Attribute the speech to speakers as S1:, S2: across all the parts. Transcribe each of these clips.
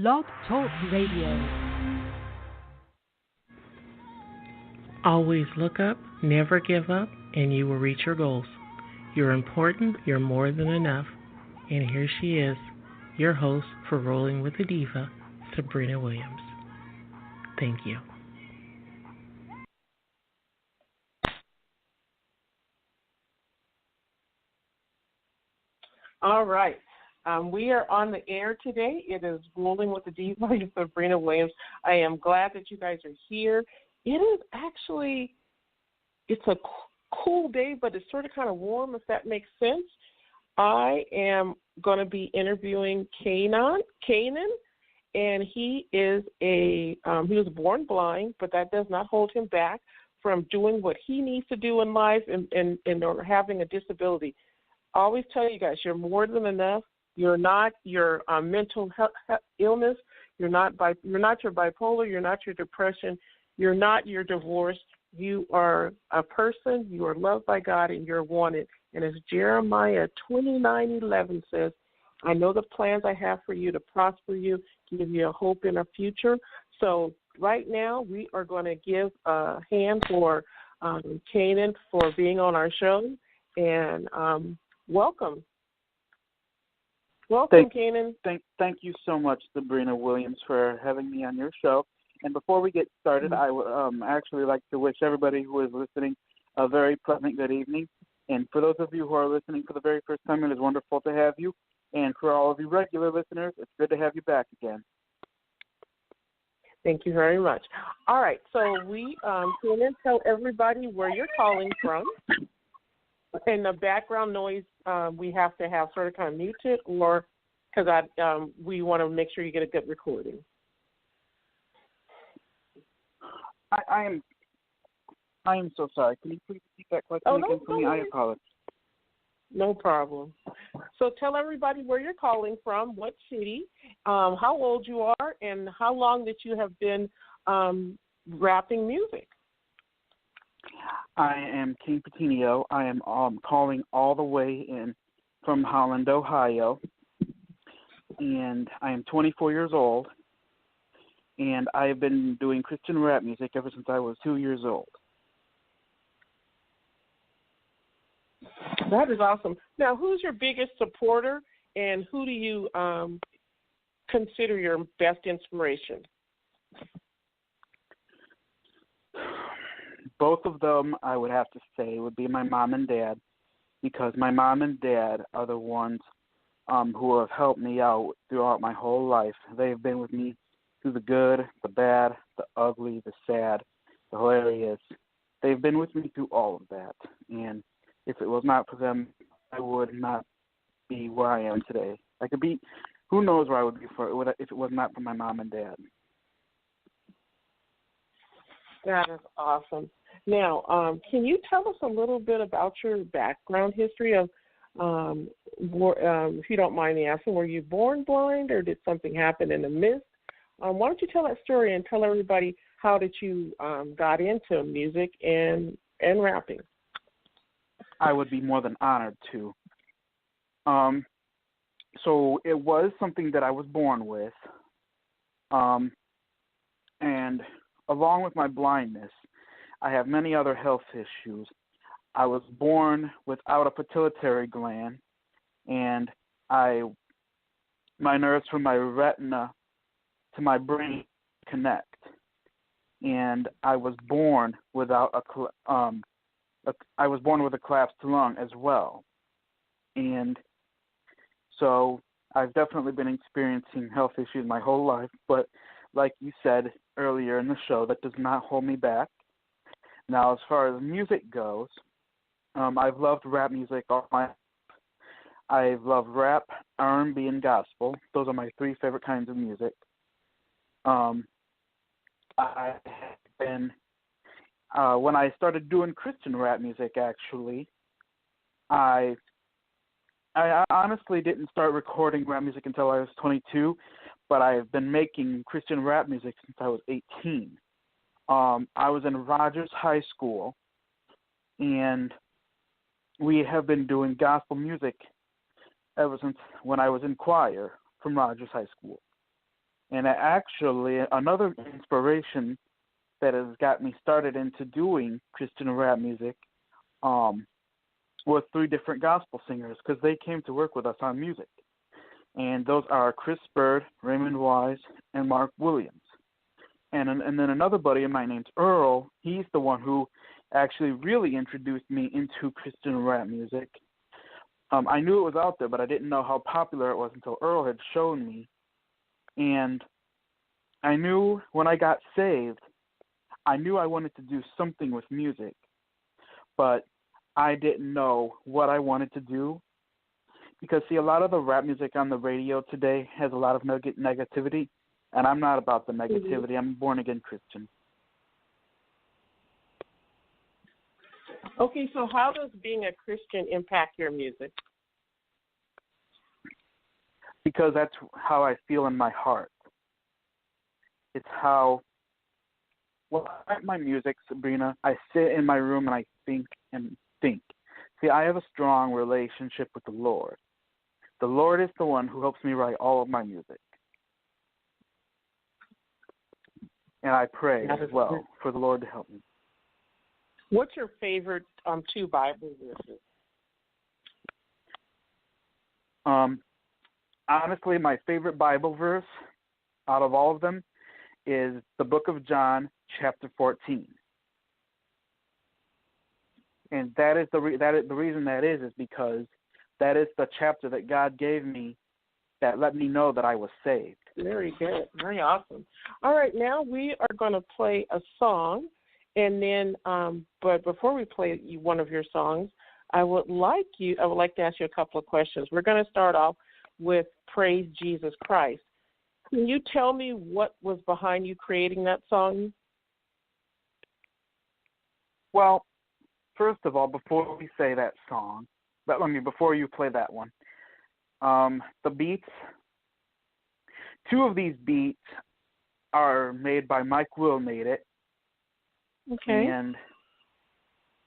S1: Blog Talk Radio.
S2: Always look up, never give up, and you will reach your goals. You're important, you're more than enough. And here she is, your host for Rolling with the Diva, Sabrina Williams. Thank you.
S3: All right. We are on the air today. It is Rolling with the Diva, Sabrina Williams. I am glad that you guys are here. It is actually, it's a cool day, but it's sort of kind of warm, if that makes sense. I am going to be interviewing Kayne, and he is he was born blind, but that does not hold him back from doing what he needs to do in life and or having a disability. I always tell you guys, you're more than enough. You're not your mental illness. You're not your bipolar. You're not your depression. You're not your divorce. You are a person. You are loved by God, and you're wanted. And as Jeremiah 29:11 says, I know the plans I have for you to prosper you, give you a hope in a future. So right now we are going to give a hand for Kayne for being on our show. And welcome. Welcome, Kayne.
S4: Thank you so much, Sabrina Williams, for having me on your show. And before we get started, I would actually like to wish everybody who is listening a very pleasant good evening. And for those of you who are listening for the very first time, it is wonderful to have you. And for all of you regular listeners, it's good to have you back again.
S3: Thank you very much. All right, so we Kayne, tell everybody where you're calling from. And the background noise we have to have sort of kind of muted, or because we want to make sure you get a good recording.
S4: I am so sorry. Can you please repeat that question again for me? I apologize.
S3: No problem. So tell everybody where you're calling from, what city, how old you are, and how long that you have been rapping music.
S4: I am Kayne Petiniot. I am calling all the way in from Holland, Ohio, and I am 24 years old, and I have been doing Christian rap music ever since I was 2 years old.
S3: That is awesome. Now, who's your biggest supporter, and who do you consider your best inspiration?
S4: Both of them, I would have to say, would be my mom and dad, because my mom and dad are the ones who have helped me out throughout my whole life. They've been with me through the good, the bad, the ugly, the sad, the hilarious. They've been with me through all of that, and if it was not for them, I would not be where I am today. I could be, who knows where I would be if it was not for my mom and dad.
S3: That is awesome. Now, can you tell us a little bit about your background history of, if you don't mind me asking, were you born blind or did something happen in the midst? Why don't you tell that story and tell everybody how did you got into music and rapping?
S4: I would be more than honored to. So it was something that I was born with, and along with my blindness, I have many other health issues. I was born without a pituitary gland, and my nerves from my retina to my brain connect. And I was born without I was born with a collapsed lung as well. And so I've definitely been experiencing health issues my whole life, but like you said earlier in the show, that does not hold me back. Now, as far as music goes, I've loved rap music all my life. I've loved rap, R&B, and gospel. Those are my three favorite kinds of music. I have been, when I started doing Christian rap music, actually, I honestly didn't start recording rap music until I was 22, but I've been making Christian rap music since I was 18. I was in Rogers High School, and we have been doing gospel music ever since when I was in choir from Rogers High School. And actually, another inspiration that has got me started into doing Christian rap music was 3 different gospel singers, because they came to work with us on music. And those are Chris Bird, Raymond Wise, and Mark Williams. And then another buddy of mine named Earl, he's the one who actually really introduced me into Christian rap music. I knew it was out there, but I didn't know how popular it was until Earl had shown me. And I knew when I got saved, I knew I wanted to do something with music, but I didn't know what I wanted to do. Because, see, a lot of the rap music on the radio today has a lot of negativity, and I'm not about the negativity. Mm-hmm. I'm a born-again Christian.
S3: Okay, so how does being a Christian impact your music?
S4: Because that's how I feel in my heart. It's how, well, I write my music, Sabrina. I sit in my room and I think and think. See, I have a strong relationship with the Lord. The Lord is the one who helps me write all of my music. And I pray as well for the Lord to help me.
S3: What's your favorite 2 Bible verses?
S4: Honestly, my favorite Bible verse out of all of them is the book of John, chapter 14. And that is the reason that is because that is the chapter that God gave me that let me know that I was saved.
S3: Very good. Very awesome. All right, now we are going to play a song. And then, but before we play one of your songs, I would like to ask you a couple of questions. We're going to start off with Praise Jesus Christ. Can you tell me what was behind you creating that song?
S4: Well, first of all, before we say that song, before you play that one, the beats, 2 of these beats are made by Mike Will made it.
S3: Okay.
S4: And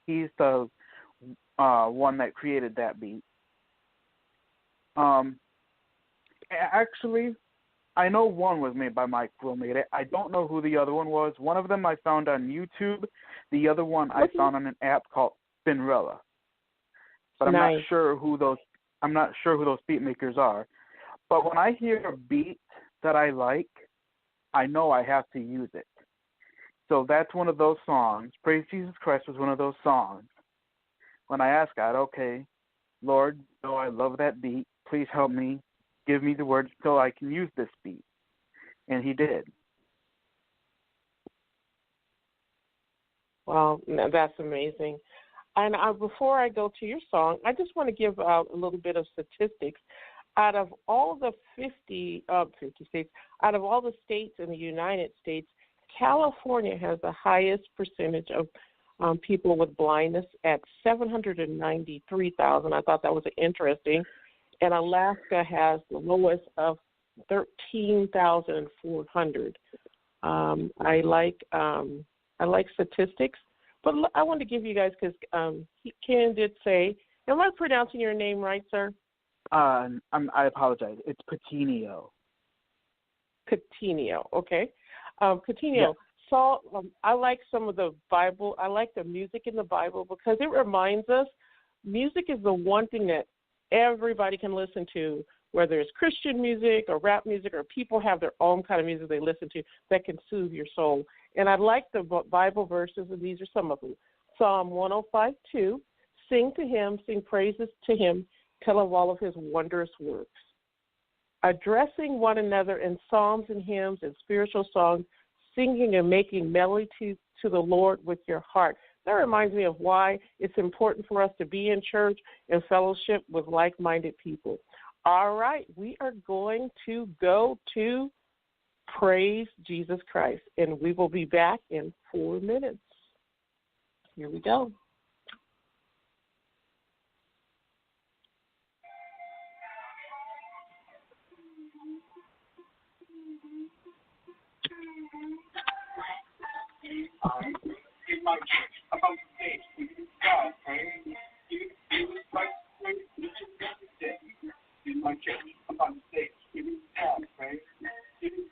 S4: he's the one that created that beat. Actually, I know one was made by Mike Will made it. I don't know who the other one was. One of them I found on YouTube. The other one I found on an app called Spinrilla. But I'm not sure who those beat makers are. But when I hear a beat that I like, I know I have to use it. So that's one of those songs. Praise Jesus Christ was one of those songs. When I asked God, okay, Lord, I love that beat. Please help me. Give me the words so I can use this beat. And he did.
S3: Wow, that's amazing. And before I go to your song, I just want to give out a little bit of statistics. Out of all the 50 states, out of all the states in the United States, California has the highest percentage of people with blindness at 793,000. I thought that was interesting. And Alaska has the lowest of 13,400. I like statistics, but I want to give you guys, because Ken did say, am I pronouncing your name right, sir?
S4: I apologize. It's Petiniot.
S3: Petiniot, okay. Petiniot, so I like some of the Bible. I like the music in the Bible because it reminds us music is the one thing that everybody can listen to, whether it's Christian music or rap music, or people have their own kind of music they listen to that can soothe your soul. And I like the Bible verses, and these are some of them. Psalm 105:2, sing to him, sing praises to him, tell of all of his wondrous works. Addressing one another in psalms and hymns and spiritual songs, singing and making melody to the Lord with your heart. That reminds me of why it's important for us to be in church and fellowship with like-minded people. All right, we are going to go to Praise Jesus Christ, and we will be back in 4 minutes. Here we go.
S1: In my church, about the stage, God, praise Jesus Christ, in my church, about the stage, God, praise Jesus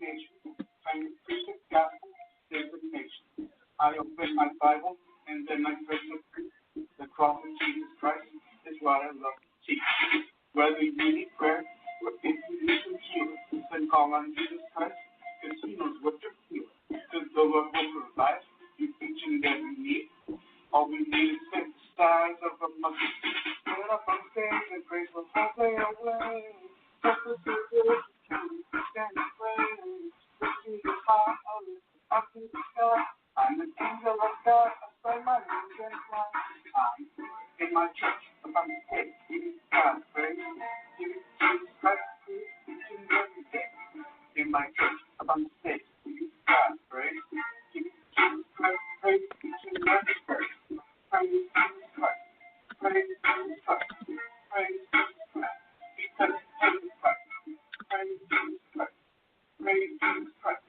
S1: nation, trying to preach the gospel, save the nation. I open my Bible and then I press the cross of Jesus Christ is what I love to teach. Whether you need prayer or if you need some healing, then call on Jesus Christ because He knows what you're feeling. Because the Lord will provide you each and every need. All we need is faith the size of a mustard seed. Get up on stage and praise the whole day away. Just to see good, stand and pray. Lifting your heart, I'll lift up to the sky. I'm an angel of God, I spread my wings and fly. I'm in my church, if I'm saved, giving God praise. Giving Jesus Christ praise each and every day. In my church, if I'm saved, giving God praise. Giving Jesus Christ praise each and every day. Praise Jesus Christ. Praise Jesus Christ. Praise Jesus Christ. Because He paid the price. Praise Jesus Christ. Praise Jesus Christ.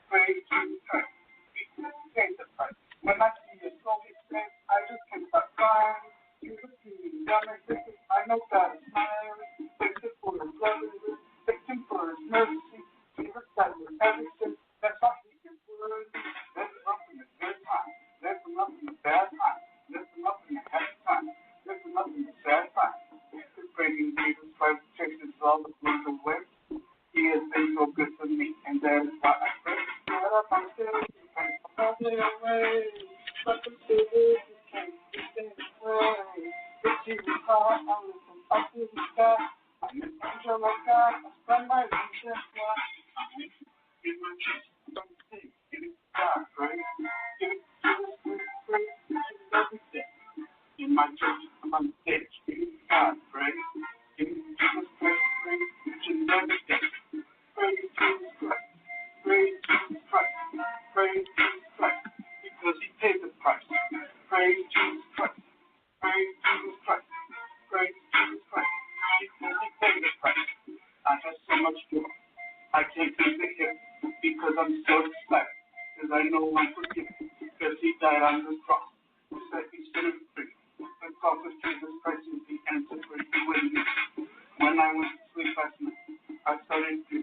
S1: Praise Jesus Christ. Because He paid the price. When I see your soul get saved, I just can't stop crying. You look at me down like this. I know God is smiling. Thank Him for His love and grace. Thank Him for His mercy. Jesus died for everything. That's why He is worthy. Lift Him up in the good time. Lift Him up in the bad time. Lift Him up in the happy time. Lift Him up in the sad time. Praising Jesus Christ chases all the blues away. He has been so good to me, and that is why I pray. Get up on stage and praise the whole day away. Let the Savior who came to stand and pray. Lift Jesus high, I lift Him up to the sky. I'm an angel of God, I spread my wings and fly. I'm in my church, don't sing, giving God praise. Giving Jesus praise each and every day. In my church, I'm on stage, giving God praise. Giving Jesus Christ praise each and every day. Praise Jesus Christ. Praise Jesus Christ. Praise Jesus Christ. Because He paid the price. Praise Jesus Christ. Praise Jesus Christ. Praise Jesus Christ. Because He paid the price. I have so much joy. I can't take it here because I'm so excited. Because I know I'm forgiven. Because He died on the cross. To set me sinners free. The cross of Jesus Christ is the answer for you and me. When I went to sleep last night, I started to.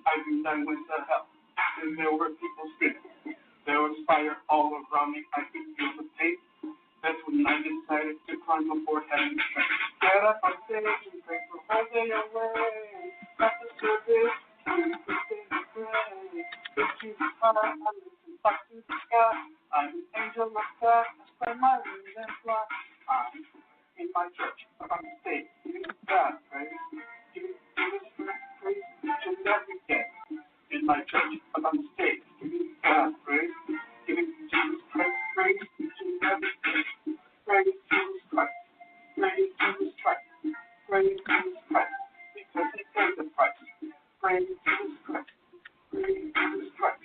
S1: I think I went to hell. And there were people screaming. There was fire all around me. I could feel the pain. That's when I decided to climb aboard heaven's train. Get up on stage and pray the whole day away. At the service, you can stand and pray. If Jesus high, I listen up to the sky. I'm an angel of God, I spread my wings and fly. I'm in my church, I'm on stage, giving God praise. Giving Jesus praise each and every day. In my church, I'm on stage, giving God praise. Giving Jesus Christ praise each and every day. Praise Jesus Christ. Praise Jesus Christ. Praise Jesus Christ. Because He paid the price. Praise Jesus Christ. Praise Jesus Christ.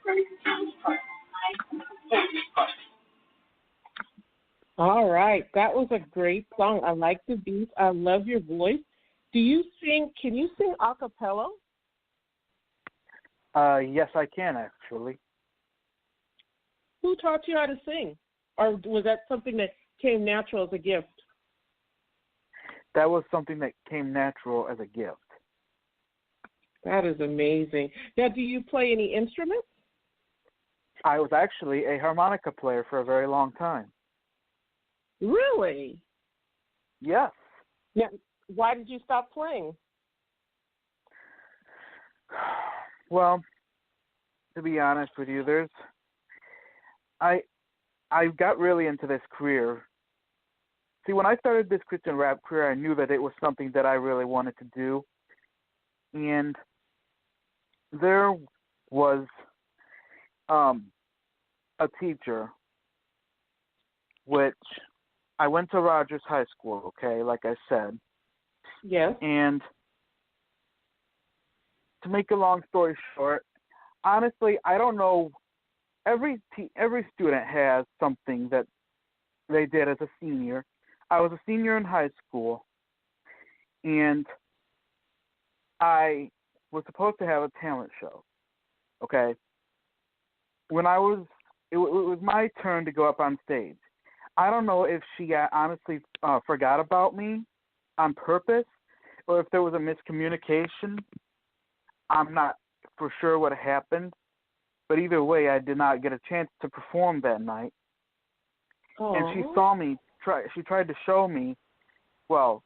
S1: Praise Jesus Christ.
S3: All right, that was a great song. I like the beat. I love your voice. Do you sing? Can you sing a cappella?
S4: Yes, I can actually.
S3: Who taught you how to sing, or was that something that came natural as a gift?
S4: That was something that came natural as a gift.
S3: That is amazing. Now, do you play any instruments?
S4: I was actually a harmonica player for a very long time.
S3: Really?
S4: Yes.
S3: Now, why did you stop playing?
S4: Well, to be honest with you, I got really into this career. See, when I started this Christian rap career, I knew that it was something that I really wanted to do. And there was a teacher, which I went to Rogers High School, okay, like I said.
S3: Yes.
S4: And to make a long story short, honestly, I don't know. Every student has something that they did as a senior. I was a senior in high school, and I was supposed to have a talent show, okay? When it was my turn to go up on stage. I don't know if she honestly forgot about me on purpose or if there was a miscommunication. I'm not for sure what happened, but either way, I did not get a chance to perform that night.
S3: Oh.
S4: And she saw me. She tried to show me. Well,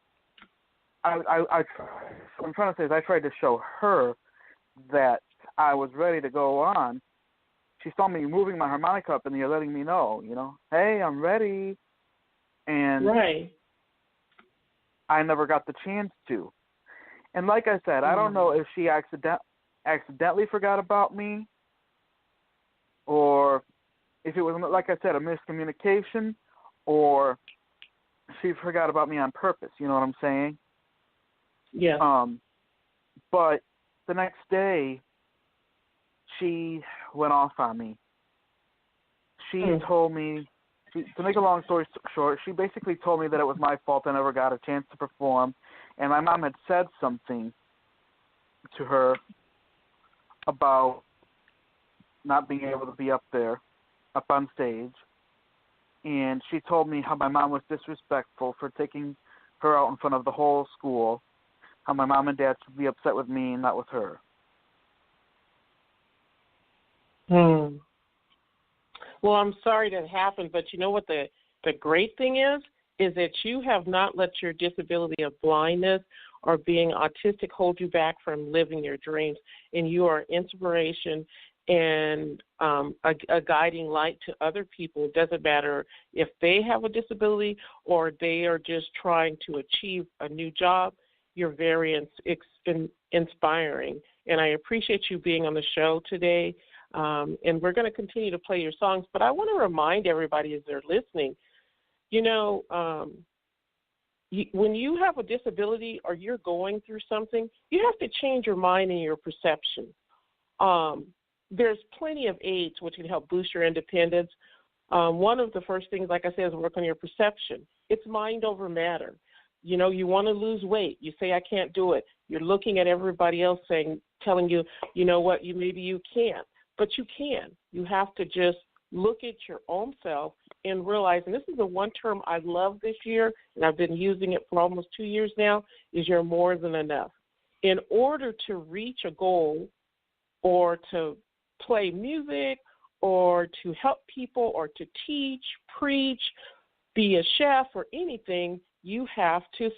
S4: what I'm trying to say is I tried to show her that I was ready to go on. She saw me moving my harmonica up in the air, letting me know, hey, I'm ready. And
S3: right.
S4: I never got the chance to. And like I said, I don't know if she accidentally forgot about me, or if it was, like I said, a miscommunication, or she forgot about me on purpose. You know what I'm saying?
S3: Yeah.
S4: But the next day, she went off on me. She told me, to make a long story short, she basically told me that it was my fault I never got a chance to perform, and my mom had said something to her about not being able to be up on stage, and she told me how my mom was disrespectful for taking her out in front of the whole school, how my mom and dad should be upset with me and not with her.
S3: Well, I'm sorry that happened, but you know what the great thing is that you have not let your disability of blindness or being autistic hold you back from living your dreams, and you are inspiration and a guiding light to other people. It doesn't matter if they have a disability or they are just trying to achieve a new job. You're very inspiring, and I appreciate you being on the show today. And we're going to continue to play your songs, but I want to remind everybody as they're listening, when you have a disability or you're going through something, you have to change your mind and your perception. There's plenty of aids which can help boost your independence. One of the first things, like I said, is work on your perception. It's mind over matter. You want to lose weight. You say, I can't do it. You're looking at everybody else telling you, maybe you can't. But you can. You have to just look at your own self and realize, and this is the one term I love this year, and I've been using it for almost 2 years now, is you're more than enough. In order to reach a goal or to play music or to help people or to teach, preach, be a chef or anything, you have to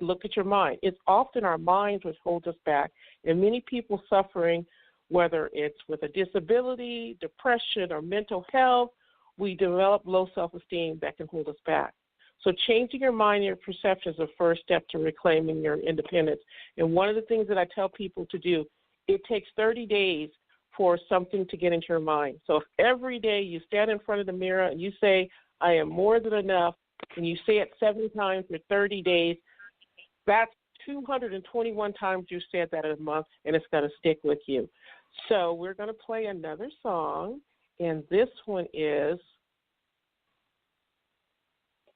S3: look at your mind. It's often our minds which hold us back, and many people suffering, whether it's with a disability, depression, or mental health, we develop low self-esteem that can hold us back. So changing your mind and your perception is the first step to reclaiming your independence. And one of the things that I tell people to do, it takes 30 days for something to get into your mind. So if every day you stand in front of the mirror and you say, I am more than enough, and you say it 7 times for 30 days, that's 221 times you said that in a month, and it's going to stick with you. So we're going to play another song, and this one is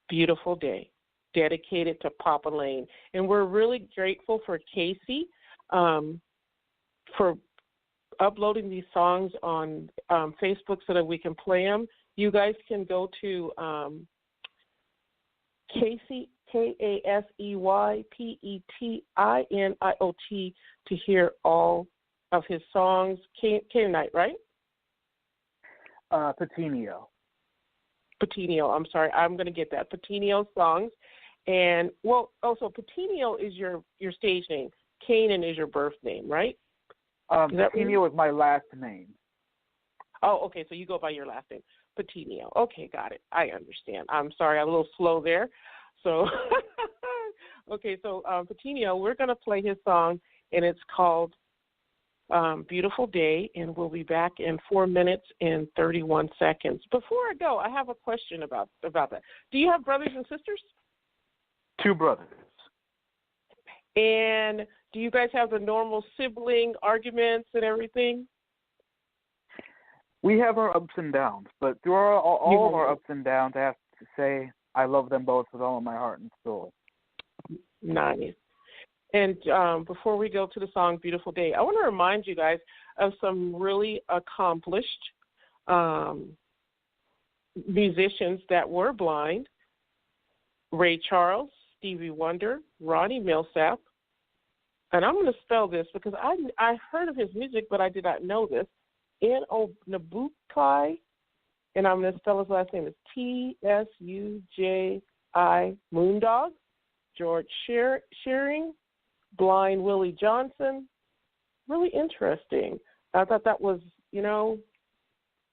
S3: Beautiful Day, dedicated to Papa Lane. And we're really grateful for Casey for uploading these songs on Facebook so that we can play them. You guys can go to Casey, KASEYPETINIOT, to hear all of his songs. Kayne, right?
S4: Petiniot.
S3: Petiniot, I'm sorry. I'm going to get that. Petiniot songs. And, also Petiniot is your stage name. Kayne is your birth name, right?
S4: Petiniot was my last name.
S3: Oh, okay, so you go by your last name. Petiniot. Okay, got it. I understand. I'm sorry, I'm a little slow there. So, okay, so Petiniot, we're going to play his song, and it's called Beautiful Day, and we'll be back in 4 minutes and 31 seconds. Before I go, I have a question about that. Do you have brothers and sisters?
S4: 2 brothers.
S3: And do you guys have the normal sibling arguments and everything?
S4: We have our ups and downs, but through all of our ups and downs, I have to say I love them both with all of my heart and soul.
S3: Nice. And before we go to the song Beautiful Day, I want to remind you guys of some really accomplished musicians that were blind: Ray Charles, Stevie Wonder, Ronnie Milsap, and I'm going to spell this because I heard of his music, but I did not know this. N-O-Nabukai, and I'm going to spell his last name is T-S-U-J-I, Moondog, George Shearing, Blind Willie Johnson. Really interesting. I thought that was,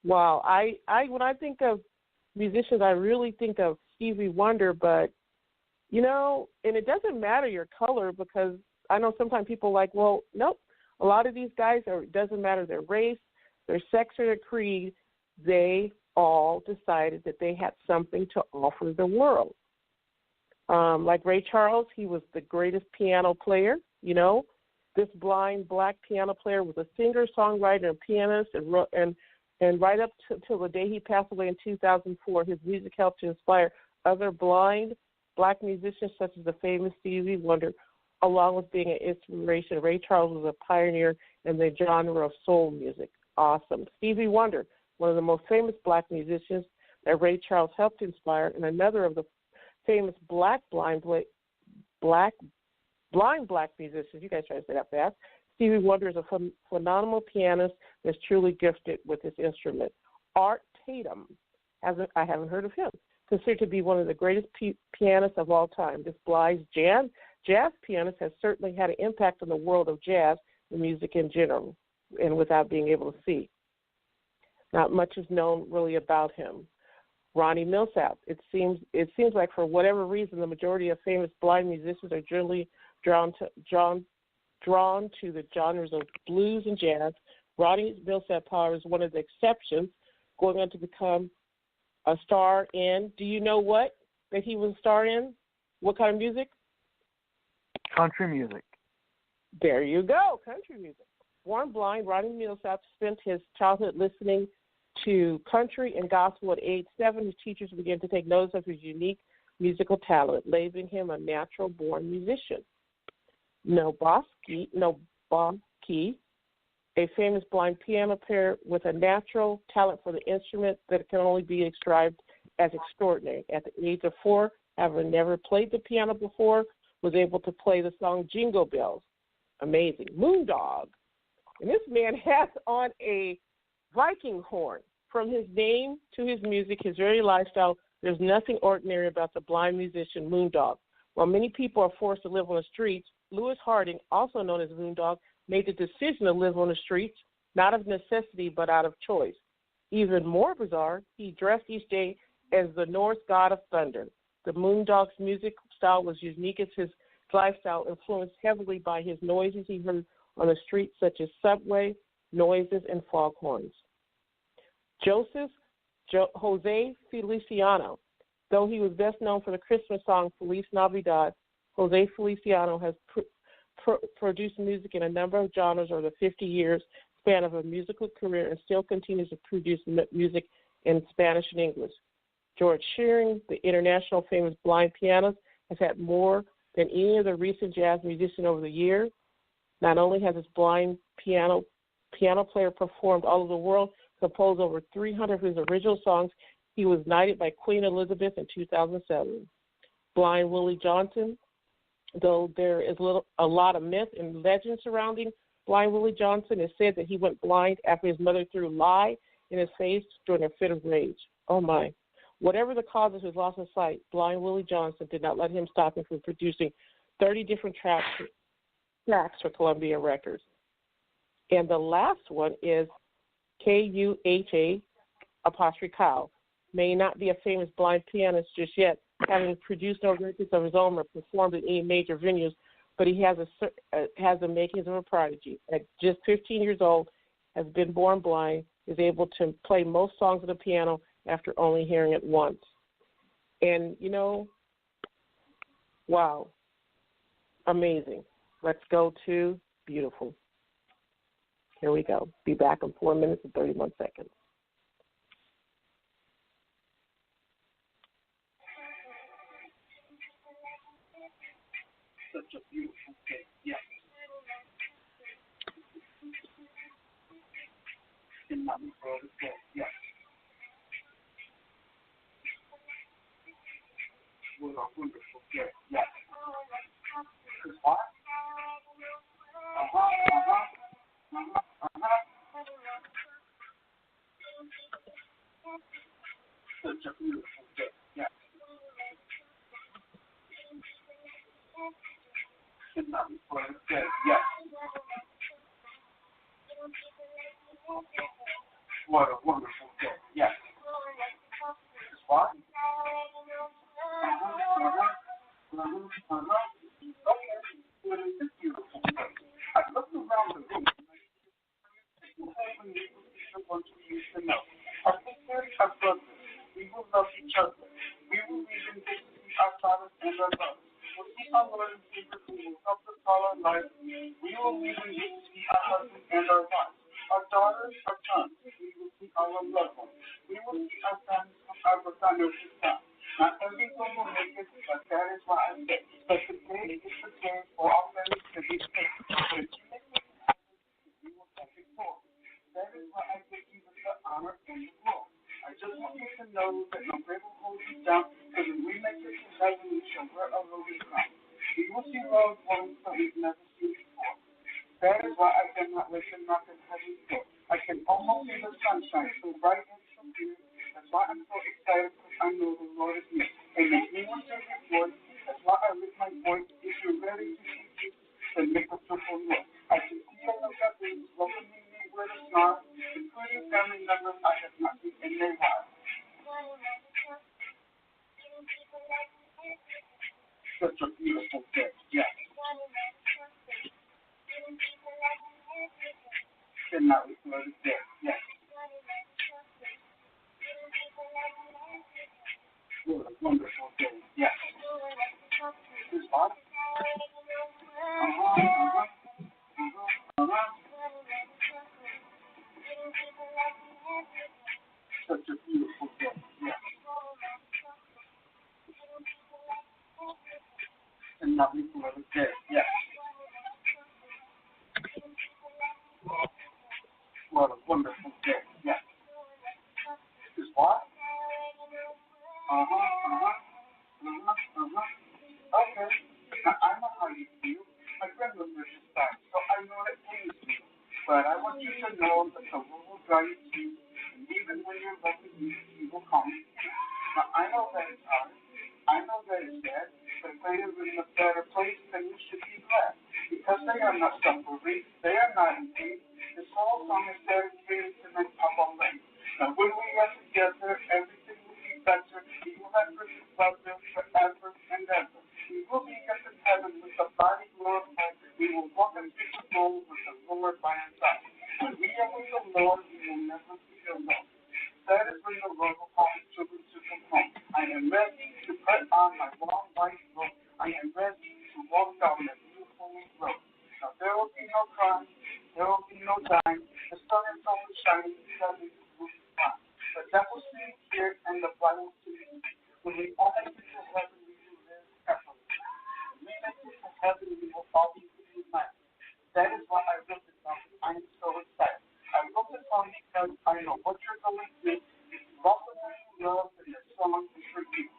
S3: wow. I when I think of musicians, I really think of Stevie Wonder, but, and it doesn't matter your color because I know sometimes people are like, well, nope. A lot of these guys, it doesn't matter their race, their sex, or their creed, they all decided that they had something to offer the world. Like Ray Charles, he was the greatest piano player, This blind black piano player was a singer, songwriter, and pianist, and right up till the day he passed away in 2004, his music helped to inspire other blind black musicians such as the famous Stevie Wonder. Along with being an inspiration, Ray Charles was a pioneer in the genre of soul music. Awesome. Stevie Wonder, one of the most famous black musicians that Ray Charles helped inspire, and another of the famous black musicians. You guys try to say that fast. Stevie Wonder is a phenomenal pianist that's truly gifted with his instrument. Art Tatum, I haven't heard of him. Considered to be one of the greatest pianists of all time. This blind jazz pianist has certainly had an impact on the world of jazz and music in general, and without being able to see. Not much is known really about him. Ronnie Milsap. It seems like for whatever reason, the majority of famous blind musicians are generally drawn to the genres of blues and jazz. Ronnie Milsap, however, is one of the exceptions, going on to become a star in. Do you know what that he was a star in? What kind of music?
S4: Country music.
S3: There you go, country music. Born blind, Ronnie Milsap spent his childhood listening to country and gospel. At age 7, his teachers began to take notice of his unique musical talent, labeling him a natural-born musician. Noboski, a famous blind piano player with a natural talent for the instrument that can only be described as extraordinary. At the age of 4, having never played the piano before, was able to play the song Jingle Bells. Amazing. Moondog. And this man has on a Viking horn. From his name to his music, his very lifestyle, there's nothing ordinary about the blind musician Moondog. While many people are forced to live on the streets, Lewis Harding, also known as Moondog, made the decision to live on the streets, not of necessity but out of choice. Even more bizarre, he dressed each day as the Norse god of thunder. The Moondog's music style was unique as his lifestyle, influenced heavily by his noises he heard on the streets, such as subway noises and foghorns. Jose Feliciano. Though he was best known for the Christmas song Feliz Navidad, Jose Feliciano has produced music in a number of genres over the 50 years span of a musical career and still continues to produce music in Spanish and English. George Shearing, the international famous blind pianist, has had more than any of the recent jazz musicians over the years. Not only has his blind piano player performed all over the world, composed over 300 of his original songs, he was knighted by Queen Elizabeth in 2007. Blind Willie Johnson, though there is a lot of myth and legend surrounding Blind Willie Johnson, it's said that he went blind after his mother threw lye in his face during a fit of rage. Oh, my. Whatever the cause of his loss of sight, Blind Willie Johnson did not let him stop him from producing 30 different tracks for Columbia Records. And the last one is Kuha apostrophe Kyle. May not be a famous blind pianist just yet, having produced no records of his own or performed in any major venues, but he has the makings of a prodigy. At just 15 years old, has been born blind, is able to play most songs on the piano after only hearing it once. And, wow, amazing. Let's go to beautiful. Here we go. Be back in 4 minutes and 31 seconds.
S1: Such a beautiful day. Yes. In my world, yes. What a wonderful day. Yes. Why? Such a beautiful day. Yes. Could not be further said. Yes. What a wonderful day. Yes. Why? Okay. What is this beautiful day? I looked around the room. I want you to know. Our sisters, our brothers, we will love each other. We will live in dignity, our fathers and our mothers. We'll see our Lord and Savior who will help us all our lives. We will live in dignity, our husbands and our wives. Our daughters, our sons, we will see our loved ones. We will see our families from our families to time. Not everyone will make it, but that is why I say, but today is the day for all families to be safe. But if you make it happen, we will take it forward. That is why I give you the honor and the glory. I just want you to know that no grave will hold you down, because when we make it to heaven, we shall wear a lowly crown. We will see loved ones that we've never seen before. That is why I cannot wait to knock at heaven's door. I can almost see the sunshine so bright and so clear. That's why I'm so excited, because I know the Lord is near. And if you want to hear voice, that's why I lift my voice. If you're ready to see Jesus, then make a triple noise. I can see all of that things welcoming me with a smile, including family members I have not seen in their lives. Such a beautiful day, yes. Cannot wait for the day, yes. What a wonderful day, yes. Is what? Such a beautiful day, yes. Cannot wait for the day, yes. What a wonderful day, yes. Is what? Okay. Now, I know how you feel. My friend was just back, so I know that pains you. But I want you to know that the world will drive you to, and even when you're loving you, he will come. Now, I know that it's hard. I know that it's sad, but they are in a better place, then you should be glad. Because they are not suffering, they are not in pain. This whole song is dedicated to them up on lane. Now, when we are together, everything will be better. We will have perfect pleasure forever and ever. We will be up in heaven with the body glorified. We will walk in the soul with the Lord by our side. When we are with the Lord, we will never be alone. That is when the Lord will call his children to come home. I am ready to put on my long white robe. I am ready to walk down the beautiful road. Now, there will be no crying. There will be no dying. The sun is only shining because it will be fine. The devil will here and the blind will see. When we all make it to heaven, we will live happily. When we make it to heaven, we will all be united. That is why I wrote this song. I am so excited. I wrote this song because I know what you're going through. Love the one you love, and the song is for you.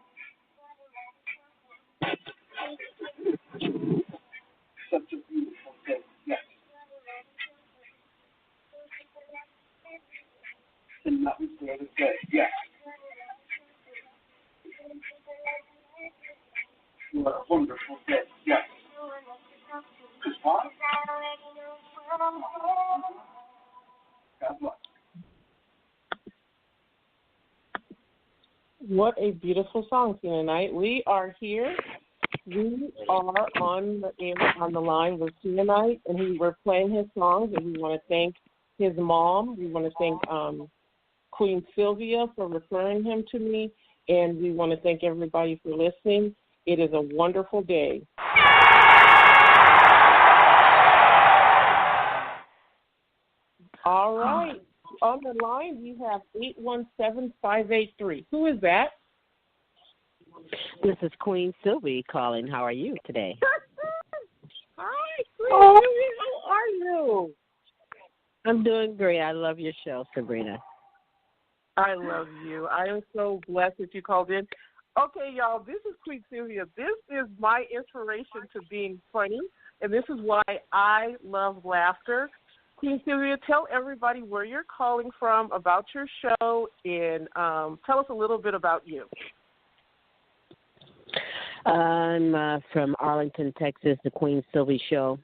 S1: Such a beautiful day. Yes. And that was the other day. Yes. What a wonderful day. Yes. Because why? God bless.
S3: What a beautiful song tonight. We are here. We are on the line with tonight, and we're playing his songs, and we want to thank his mom. We want to thank Queen Sylvia for referring him to me, and we want to thank everybody for listening. It is a wonderful day. All right. On the line, we have 817-583. Who is that?
S5: This is Queen Sylvie calling. How are you today?
S3: Hi, Queen Sylvie. How are you?
S5: I'm doing great. I love your show, Sabrina.
S3: I love you. I am so blessed that you called in. Okay, y'all, this is Queen Sylvia. This is my inspiration to being funny, and this is why I love laughter. Queen Sylvia, tell everybody where you're calling from, about your show, and tell us a little bit about you.
S5: I'm from Arlington, Texas, the Queen Sylvia Show.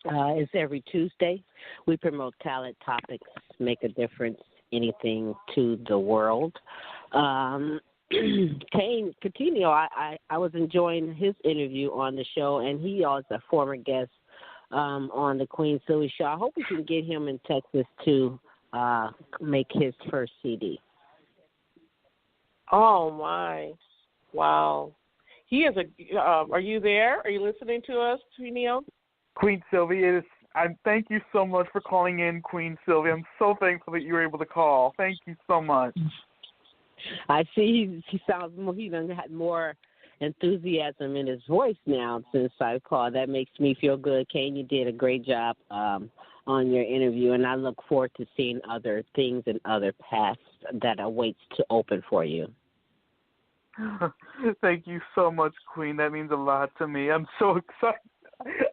S5: It's every Tuesday. We promote talent topics, make a difference, anything to the world. Kayne Petiniot, I was enjoying his interview on the show, and he is a former guest on the Queen Sylvia Show. I hope we can get him in Texas to make his first CD.
S3: Oh, my. Wow. He is are you there? Are you listening to us, Petiniot?
S4: Queen Sylvia, thank you so much for calling in, Queen Sylvia. I'm so thankful that you were able to call. Thank you so much.
S5: I see he sounds more, he done had more enthusiasm in his voice now since I called. That makes me feel good. Kayne, you did a great job on your interview, and I look forward to seeing other things and other paths that awaits to open for you.
S4: Thank you so much, Queen. That means a lot to me. I'm so excited.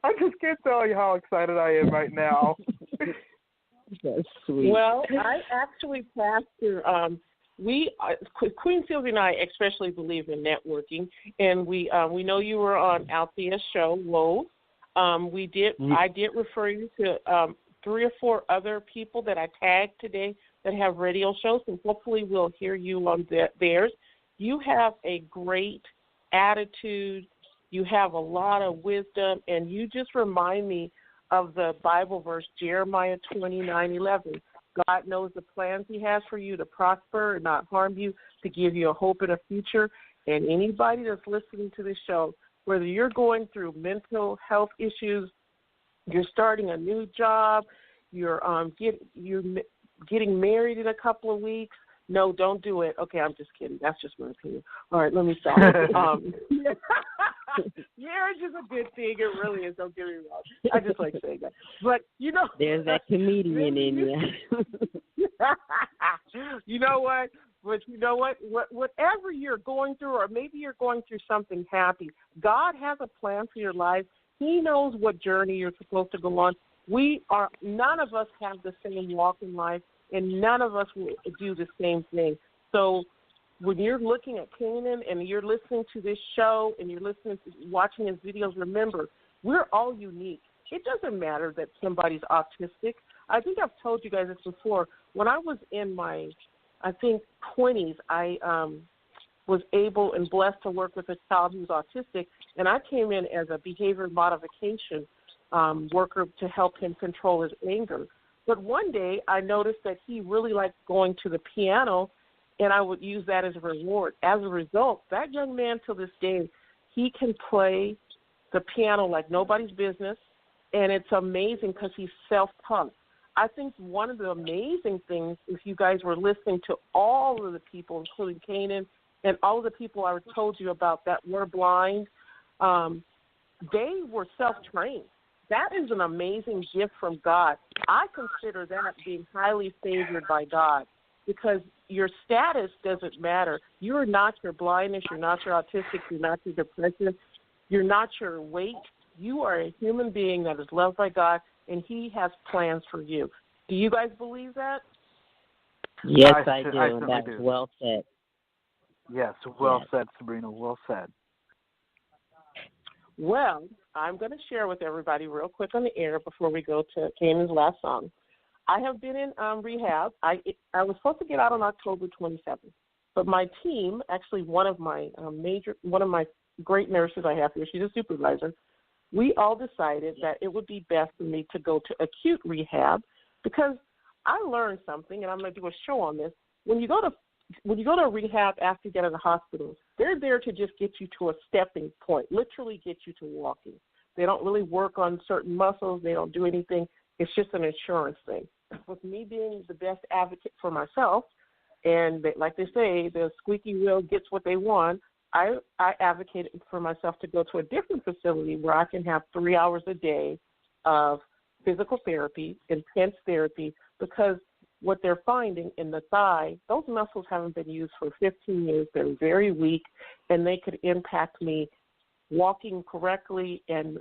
S4: I just can't tell you how excited I am right now.
S5: That's sweet.
S3: Well, I actually pastor. Queen Sylvia and I especially believe in networking, and we know you were on Althea's show, Whoa. I did refer you to 3 or 4 other people that I tagged today that have radio shows, and hopefully we'll hear you on theirs. You have a great attitude. You have a lot of wisdom, and you just remind me of the Bible verse, Jeremiah 29:11. God knows the plans he has for you to prosper and not harm you, to give you a hope and a future. And anybody that's listening to this show, whether you're going through mental health issues, you're starting a new job, you're getting married in a couple of weeks, no, don't do it. Okay, I'm just kidding. That's just my opinion. All right, let me stop. Marriage is a good thing. It really is. Don't get me wrong. I just like saying that. But,
S5: there's that comedian in you.
S3: You know what? But you know what? Whatever you're going through, or maybe you're going through something happy, God has a plan for your life. He knows what journey you're supposed to go on. None of us have the same walk in life, and none of us will do the same thing. So when you're looking at Kayne and you're listening to this show and you're watching his videos, remember, we're all unique. It doesn't matter that somebody's autistic. I think I've told you guys this before. When I was in my, 20s, I was able and blessed to work with a child who's autistic, and I came in as a behavior modification worker to help him control his anger. But one day I noticed that he really liked going to the piano, and I would use that as a reward. As a result, that young man till this day, he can play the piano like nobody's business, and it's amazing because he's self-taught. I think one of the amazing things, if you guys were listening to all of the people, including Kayne and all of the people I told you about that were blind, they were self-trained. That is an amazing gift from God. I consider that being highly favored by God, because your status doesn't matter. You are not your blindness. You're not your autistic. You're not your depression. You're not your weight. You are a human being that is loved by God, and he has plans for you. Do you guys believe that?
S5: Yes, I do. That's
S4: do.
S5: Well said.
S4: Yes, well said, Sabrina. Well said.
S3: Well, I'm going to share with everybody real quick on the air before we go to Kayne's last song. I have been in rehab. I was supposed to get out on October 27th, but my team, actually one of my great nurses I have here, she's a supervisor, we all decided that it would be best for me to go to acute rehab, because I learned something, and I'm going to do a show on this. When you go to rehab after you get out of the hospital, they're there to just get you to a stepping point, literally get you to walking. They don't really work on certain muscles. They don't do anything. It's just an insurance thing. With me being the best advocate for myself, and like they say, the squeaky wheel gets what they want, I advocated for myself to go to a different facility where I can have 3 hours a day of physical therapy, intense therapy, because what they're finding in the thigh, those muscles haven't been used for 15 years. They're very weak, and they could impact me walking correctly and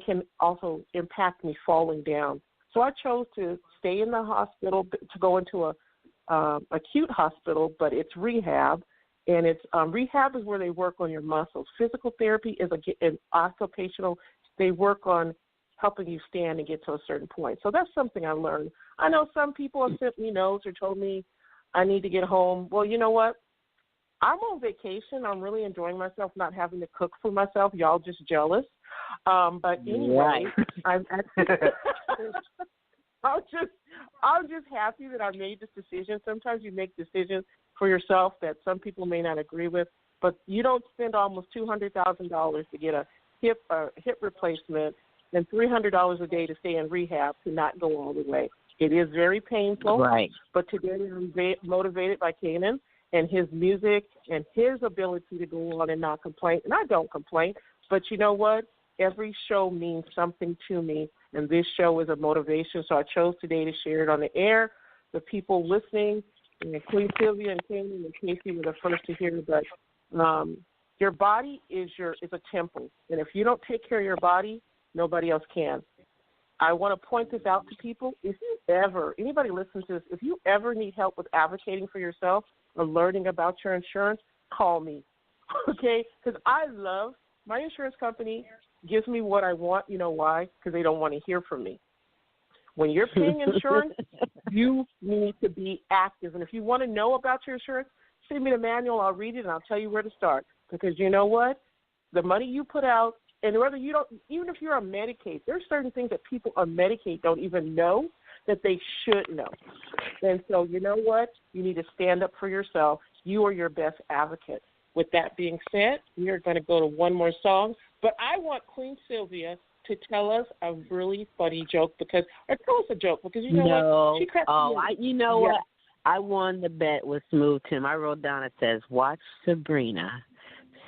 S3: can also impact me falling down. So I chose to stay in the hospital, to go into a acute hospital, but it's rehab. And it's rehab is where they work on your muscles. Physical therapy is an occupational. They work on helping you stand and get to a certain point. So that's something I learned. I know some people have sent me notes or told me I need to get home. Well, you know what? I'm on vacation. I'm really enjoying myself, not having to cook for myself. Y'all just jealous. But anyway, I'm just happy that I made this decision. Sometimes you make decisions for yourself that some people may not agree with, but you don't spend almost $200,000 to get a hip replacement and $300 a day to stay in rehab to not go all the way. It is very painful,
S5: right?
S3: But today I'm motivated by Kayne and his music and his ability to go on and not complain. And I don't complain, but you know what? Every show means something to me, and this show is a motivation. So I chose today to share it on the air. The people listening, and Queen Sylvia and Kayne and Casey were the first to hear, but your body is a temple, and if you don't take care of your body, nobody else can. I want to point this out to people. If you ever, anybody listens to this, if you ever need help with advocating for yourself or learning about your insurance, call me, okay? Because I love my insurance company. Gives me what I want. You know why? Because they don't want to hear from me. When you're paying insurance, you need to be active. And if you want to know about your insurance, send me the manual. I'll read it, and I'll tell you where to start. Because you know what? The money you put out, and whether you don't, even if you're on Medicaid, there's certain things that people on Medicaid don't even know that they should know. And so you know what? You need to stand up for yourself. You are your best advocate. With that being said, we are going to go to one more song. But I want Queen Sylvia to tell us a really funny joke or tell us a joke because you know what? She cracked me up.
S5: What? I won the bet with Smooth Tim. I wrote down, it says, watch Sabrina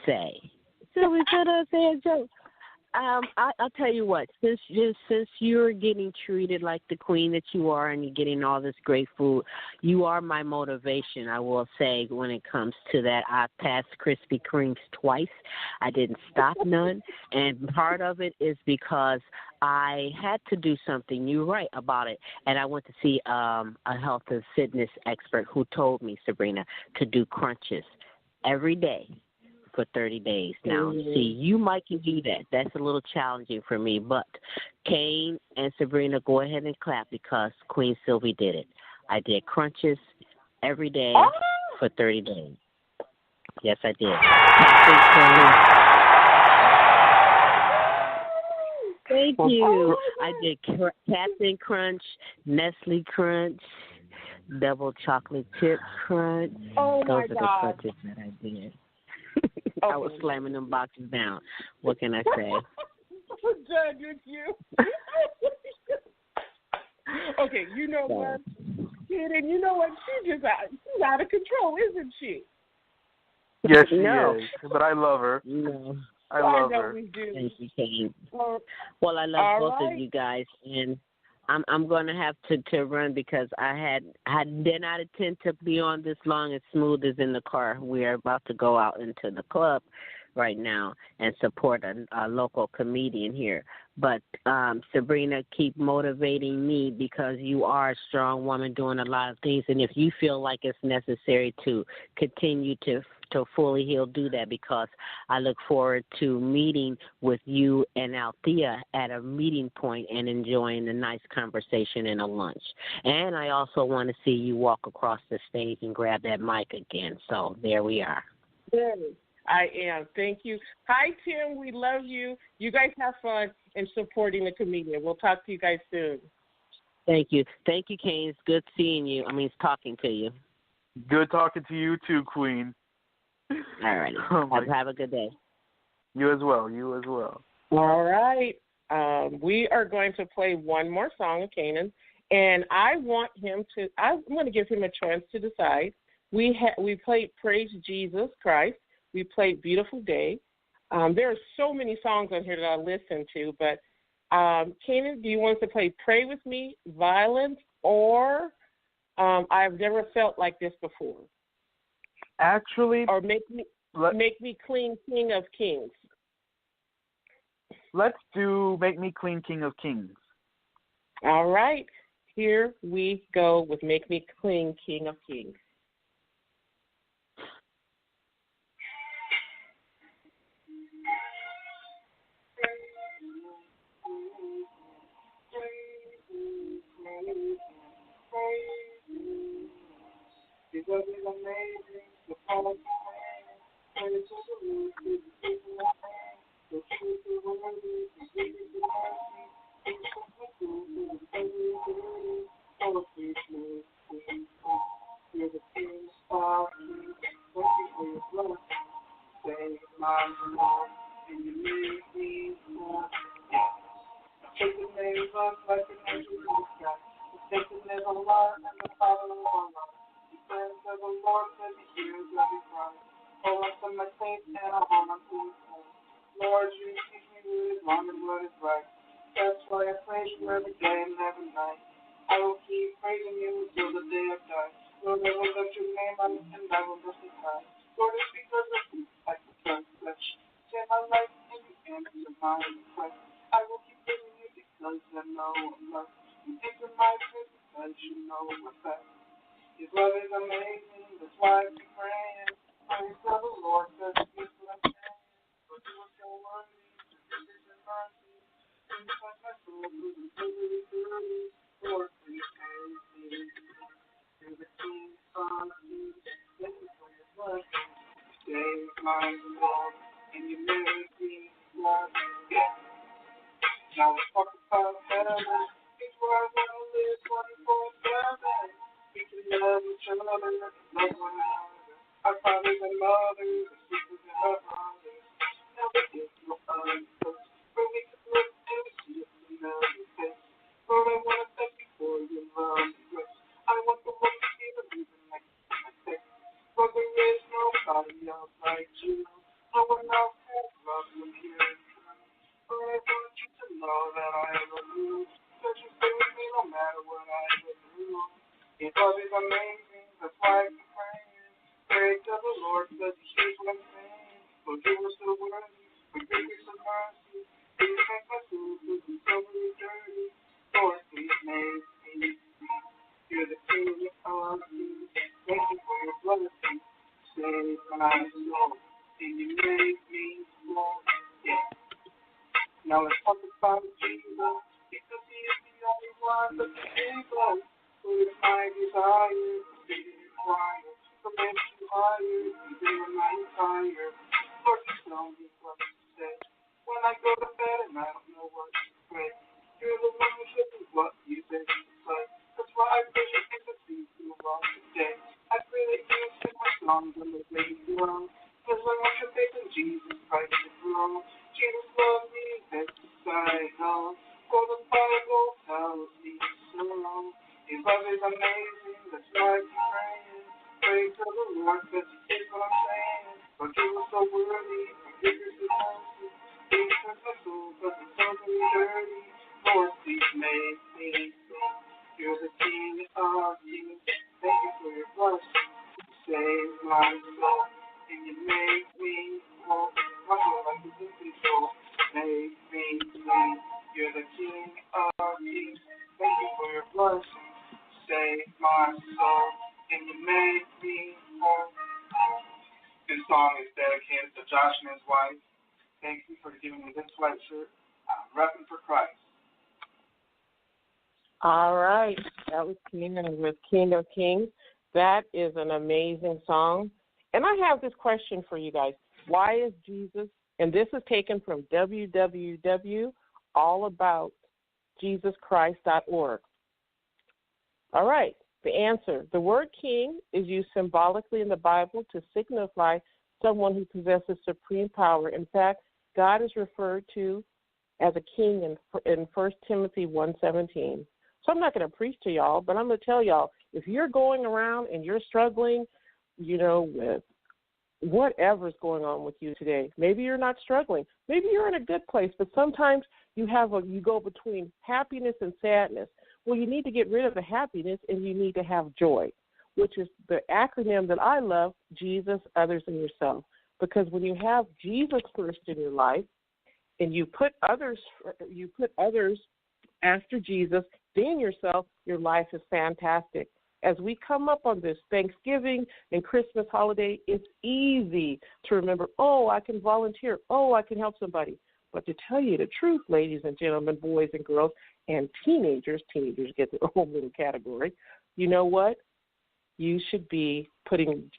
S5: say. Sylvia, should I say a joke? I'll tell you what, since you're getting treated like the queen that you are and you're getting all this great food, you are my motivation, I will say, when it comes to that. I passed Krispy Kremes twice. I didn't stop none. And part of it is because I had to do something, you're right, about it. And I went to see a health and fitness expert who told me, Sabrina, to do crunches every day for 30 days. Now, see, you might can do that. That's a little challenging for me. But Kayne and Sabrina, go ahead and clap because Queen Sylvie did it. I did crunches every day for 30 days. Yes, I did. Thank you. I did Captain Crunch, Nestle Crunch, Double Chocolate Chip Crunch. Those are the crunches that I did. I was slamming them boxes down. What can I say?
S3: I'm done with you. Okay, you know what? And you know what? She's out of control, isn't she?
S4: Yes, she is. But I love her.
S5: No.
S4: I love her.
S3: We do.
S5: Thank you, Kayne. Well, I love both of you guys, and I'm going to have to run because I did not intend to be on this long. As Smooth is in the car. We are about to go out into the club right now and support a local comedian here. But Sabrina, keep motivating me because you are a strong woman doing a lot of things. And if you feel like it's necessary to continue to fully heal, do that because I look forward to meeting with you and Althea at a meeting point and enjoying a nice conversation and a lunch. And I also want to see you walk across the stage and grab that mic again. So there we are.
S3: Yes, I am. Thank you. Hi, Tim. We love you. You guys have fun in supporting the comedian. We'll talk to you guys soon.
S5: Thank you. Thank you, Kayne. It's good seeing you. Talking to you.
S4: Good talking to you too, Queen.
S5: All right. Have a good day.
S3: You as well. All right. We are going to play one more song of Kayne, and I'm going to give him a chance to decide. We played Praise Jesus Christ. We played Beautiful Day. There are so many songs on here that I listen to, but Kayne, do you want to play Pray With Me, Violence, or I've Never Felt Like This Before?
S4: Actually,
S3: or make me clean, King of Kings.
S4: Let's do Make Me Clean, King of Kings.
S3: All right. Here we go with Make Me Clean, King of Kings.
S1: Because it's amazing, the power behind it, and it's just a little bit of people I have. The truth is worthy, the goodness is mercy, it's just a little bit of everything. Oh, please, please, please, you're the king of kings, thank you for your blood. Save my soul, and you make me more. Yeah. Take the name of like an angel in the sky. Take the name of Allah and the Father of Allah. Friends of the Lord, that He hears every cry. Hold on to my faith and I hold on to His hand. Lord, you teach me who is wrong and what is right. That's why I praise you every day and every night. I will keep praising you until the day I die. Lord, I will lift your name up and I will lift it high. Lord, it's because of you I can trust flesh. Save my life in the hands of my request. I will keep praising you because I know I'm loved. You answer my prayers because you know what's best. His love is amazing, that's why I keep praying. Praise the Lord, because He's what I'm saying. But you are so worthy, to goodness and mercy. And because my soul is completely dirty, Lord, please save me. You're the King of Kings, thank you for your blood. Save my soul, and you make me love. Yeah. Now let's talk about heaven. It's where I want to live 24/7. We can love each other, love one another. Our fathers and mothers, our sisters and our brothers. Now we get no other folks, where we can look and see a familiar face. Lord, I want to thank you for your love and grace. I want the world to see the reason next to my face. Lord, there is nobody else like you. No one else has love you here and true. Lord, I want you to know that I love you. That you stay with me no matter what I go through. His love is amazing, that's why I keep praying. Praise to the Lord, because He hears what I'm saying. For you are so worthy, for goodness and mercy. Please make my soul to be so very dirty. Lord, please make me free. You're the King of Kings. Thank you for your blessing. Save my soul, and you make me whole. Yeah. Now let's talk about Jesus, because He is the only one that's able. Who is my desire, to be quiet, to make you higher, even when I'm tired. Lord, you tell me what to say. When I go to bed and I don't know what to pray, you're the one who shows me what you say to play. That's why I wish I could see you all today. I pray that you sing my songs and make me grow. Because I want your faith in Jesus Christ to grow. Jesus loves me, that's I know. For the Bible tells me so. His love is amazing, that's why I keep praying. Pray to the Lord, because He hears what I'm saying. For you are so worthy, for goodness and mercy. Please touch my soul, because it's so very dirty. Lord, please make me free. You're the King of Kings, thank you for your blessing. Save my soul, and you make me whole. My soul like is in control. Make me free. You're the King of Kings, thank you for your blessing. Save my soul, and you make me whole. This song is dedicated to Josh and his wife. Thank you for giving me this sweatshirt. I'm repping for Christ.
S3: All right. That was Kayne with King of Kings. That is an amazing song. And I have this question for you guys. Why is Jesus, and this is taken from www.allaboutjesuschrist.org. All right, the answer. The word king is used symbolically in the Bible to signify someone who possesses supreme power. In fact, God is referred to as a king in 1 Timothy 1:17. So I'm not going to preach to y'all, but I'm going to tell y'all, if you're going around and you're struggling, with whatever's going on with you today, maybe you're not struggling. Maybe you're in a good place, but sometimes you go between happiness and sadness. Well, you need to get rid of the happiness and you need to have joy, which is the acronym that I love, Jesus, others, and yourself. Because when you have Jesus first in your life and you put others after Jesus, being yourself, your life is fantastic. As we come up on this Thanksgiving and Christmas holiday, it's easy to remember, oh, I can volunteer. Oh, I can help somebody. But to tell you the truth, ladies and gentlemen, boys and girls, and teenagers get their own little category, you know what? You should be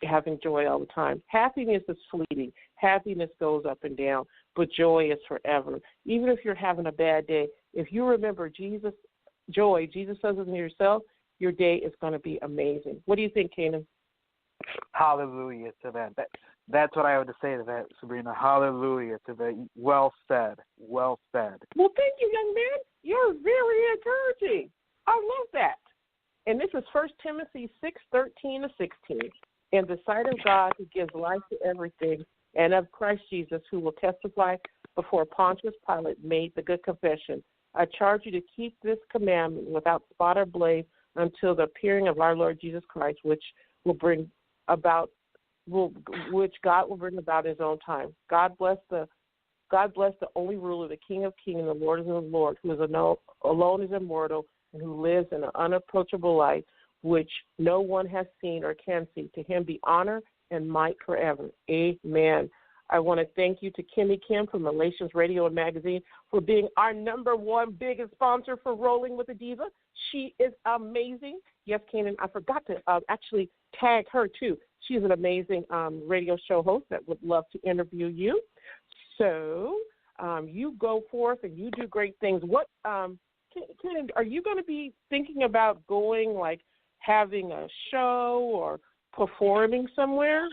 S3: having joy all the time. Happiness is fleeting. Happiness goes up and down, but joy is forever. Even if you're having a bad day, if you remember Jesus' joy, Jesus says it in yourself, your day is going to be amazing. What do you think, Kayne?
S4: Hallelujah to that. That's what I have to say to that, Sabrina. Hallelujah to that. Well said. Well said.
S3: Well, thank you, young man. You're very encouraging. I love that. And this is 1 Timothy 6:13-16. In the sight of God who gives life to everything, and of Christ Jesus who will testify before Pontius Pilate made the good confession, I charge you to keep this commandment without spot or blame until the appearing of our Lord Jesus Christ, which God will bring about his own time. God bless the only ruler, the King of Kings, and the Lord of the Lord, who is alone is immortal, and who lives in an unapproachable light, which no one has seen or can see. To him be honor and might forever. Amen. I want to thank you to Kimmy Kim from Relations Radio and Magazine for being our number one biggest sponsor for Rolling with the Diva. She is amazing. Yes, Kayne, I forgot to actually tag her, too. She's an amazing radio show host that would love to interview you. So you go forth and you do great things. What, Kayne, are you going to be thinking about going, like, having a show or performing somewhere?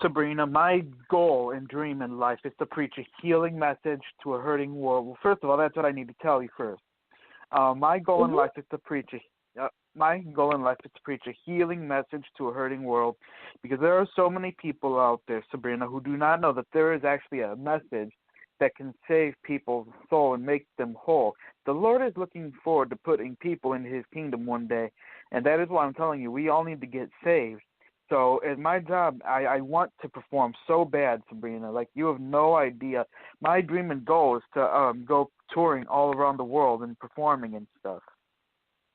S4: Sabrina, my goal and dream in life is to preach a healing message to a hurting world. Well, first of all, that's what I need to tell you first. My goal in life is to preach a healing message to a hurting world, because there are so many people out there, Sabrina, who do not know that there is actually a message that can save people's soul and make them whole. The Lord is looking forward to putting people in his kingdom one day, and that is why I'm telling you, we all need to get saved. So as my job, I want to perform so bad, Sabrina. Like, you have no idea. My dream and goal is to go touring all around the world and performing and stuff.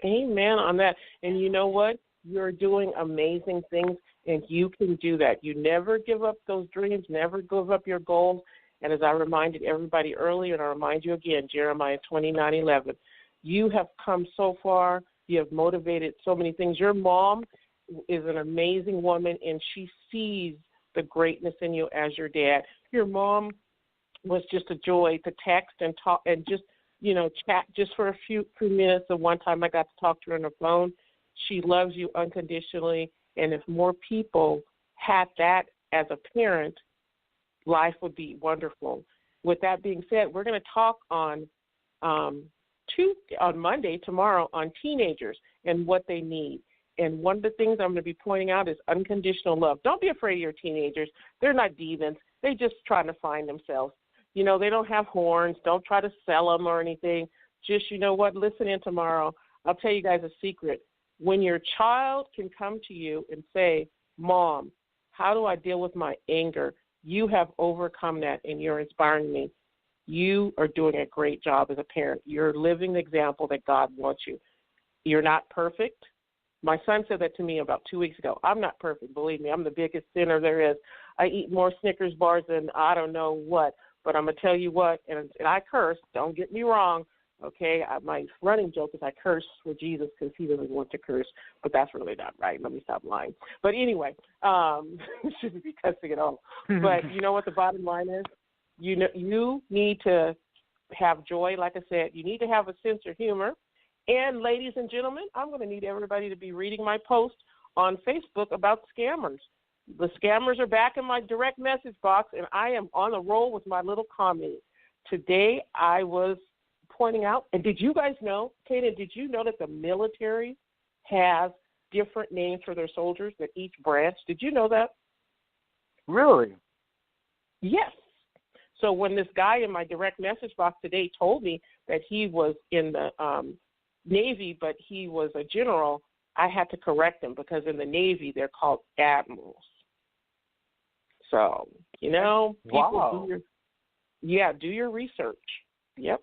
S3: Amen on that. And you know what? You're doing amazing things, and you can do that. You never give up those dreams, never give up your goals. And as I reminded everybody earlier, and I remind you again, Jeremiah 29:11, you have come so far. You have motivated so many things. Your mom is an amazing woman, and she sees the greatness in you as your dad. Your mom was just a joy to text and talk and just, chat just for a few minutes. The one time I got to talk to her on the phone, she loves you unconditionally. And if more people had that as a parent, life would be wonderful. With that being said, we're going to talk on Monday, tomorrow, on teenagers and what they need. And one of the things I'm going to be pointing out is unconditional love. Don't be afraid of your teenagers. They're not demons. They're just trying to find themselves. They don't have horns. Don't try to sell them or anything. Just, listen in tomorrow. I'll tell you guys a secret. When your child can come to you and say, Mom, how do I deal with my anger? You have overcome that, and you're inspiring me. You are doing a great job as a parent. You're living the example that God wants you. You're not perfect. My son said that to me about 2 weeks ago. I'm not perfect. Believe me, I'm the biggest sinner there is. I eat more Snickers bars than I don't know what. But I'm going to tell you what, and I curse. Don't get me wrong, okay? My running joke is I curse for Jesus because he doesn't want to curse. But that's really not right. Let me stop lying. But anyway, shouldn't be cussing at all. But you know what the bottom line is? You need to have joy, like I said. You need to have a sense of humor. And, ladies and gentlemen, I'm going to need everybody to be reading my post on Facebook about scammers. The scammers are back in my direct message box, and I am on the roll with my little comment. Today I was pointing out, and did you guys know, Kayne, did you know that the military has different names for their soldiers at each branch? Did you know that?
S4: Really?
S3: Yes. So when this guy in my direct message box today told me that he was in the Navy, but he was a general, I had to correct him because in the Navy they're called admirals. So, people
S4: wow.
S3: do your research. Yep.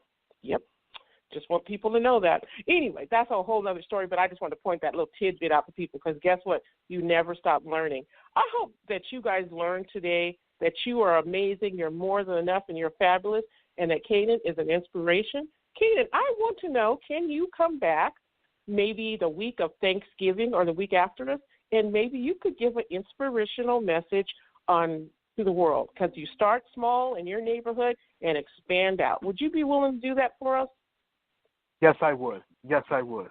S3: Just want people to know that. Anyway, that's a whole other story, but I just want to point that little tidbit out to people because guess what? You never stop learning. I hope that you guys learned today that you are amazing, you're more than enough, and you're fabulous, and that Kayne is an inspiration. Kayne, I want to know, can you come back maybe the week of Thanksgiving or the week after us, and maybe you could give an inspirational message to the world because you start small in your neighborhood and expand out. Would you be willing to do that for us?
S4: Yes, I would. Yes, I would.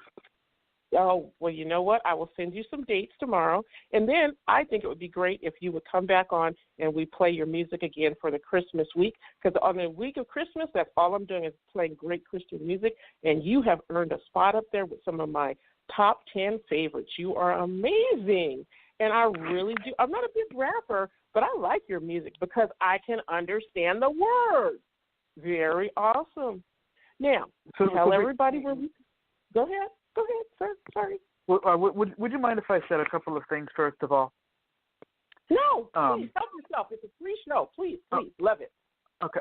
S3: Oh, well, you know what? I will send you some dates tomorrow. And then I think it would be great if you would come back on and we play your music again for the Christmas week. Because on the week of Christmas, that's all I'm doing is playing great Christian music. And you have earned a spot up there with some of my top 10 favorites. You are amazing. And I really do. I'm not a big rapper, but I like your music because I can understand the words. Very awesome. Now, tell everybody where we – go ahead. Go ahead, sir. Sorry.
S4: Would you mind if I said a couple of things first of all?
S3: No, please help yourself. It's a free show. Please, love it.
S4: Okay.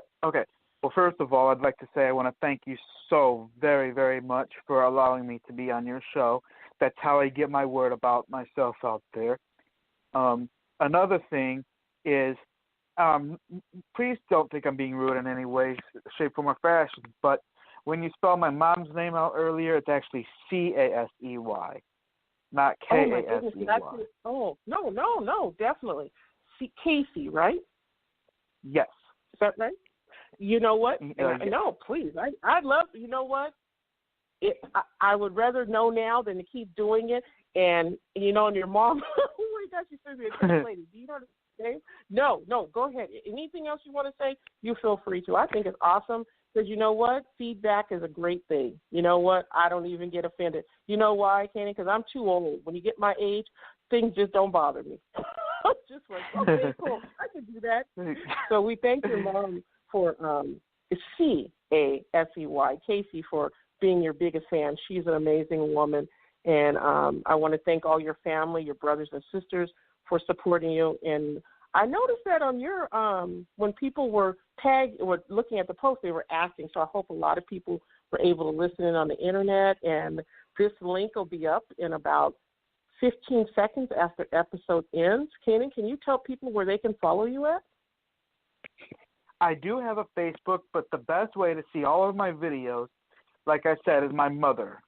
S4: Well, first of all, I'd like to say I want to thank you so very, very much for allowing me to be on your show. That's how I get my word about myself out there. Another thing is, please don't think I'm being rude in any way, shape, form, or fashion, but when you spell my mom's name out earlier, it's actually C-A-S-E-Y, not K-A-S-E-Y.
S3: Oh, no, definitely. Casey, right?
S4: Yes.
S3: Is that right? You know what?
S4: Yes.
S3: No, please. I'd love, you know what? I would rather know now than to keep doing it. And, you know, and your mom, oh my gosh, you're supposed to be a good lady. Do you know what I'm saying? No, go ahead. Anything else you want to say, you feel free to. I think it's awesome. Because you know what? Feedback is a great thing. You know what? I don't even get offended. You know why, Kayne? Because I'm too old. When you get my age, things just don't bother me. I'm just like, okay, cool. I can do that. So we thank your mom for C-A-S-E-Y, Casey, for being your biggest fan. She's an amazing woman. And I want to thank all your family, your brothers and sisters for supporting you. And I noticed that on your when people were looking at the post, they were asking. So I hope a lot of people were able to listen in on the internet. And this link will be up in about 15 seconds after episode ends. Kayne, can you tell people where they can follow you at?
S4: I do have a Facebook, but the best way to see all of my videos, like I said, is my mother,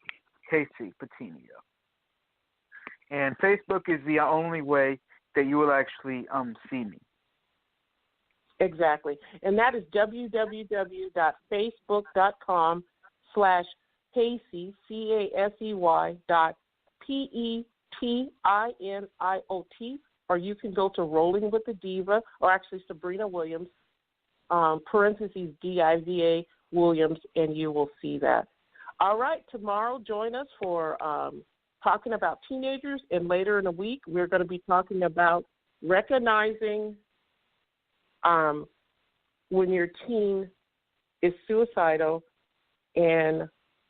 S4: Kayne Petiniot. And Facebook is the only way that you will actually see me.
S3: Exactly. And that is www.facebook.com/Casey, CASEY.PETINIOT, or you can go to Rolling with the Diva, or actually Sabrina Williams, parentheses DIVA Williams, and you will see that. All right, tomorrow join us for talking about teenagers, and later in the week we're going to be talking about recognizing when your teen is suicidal and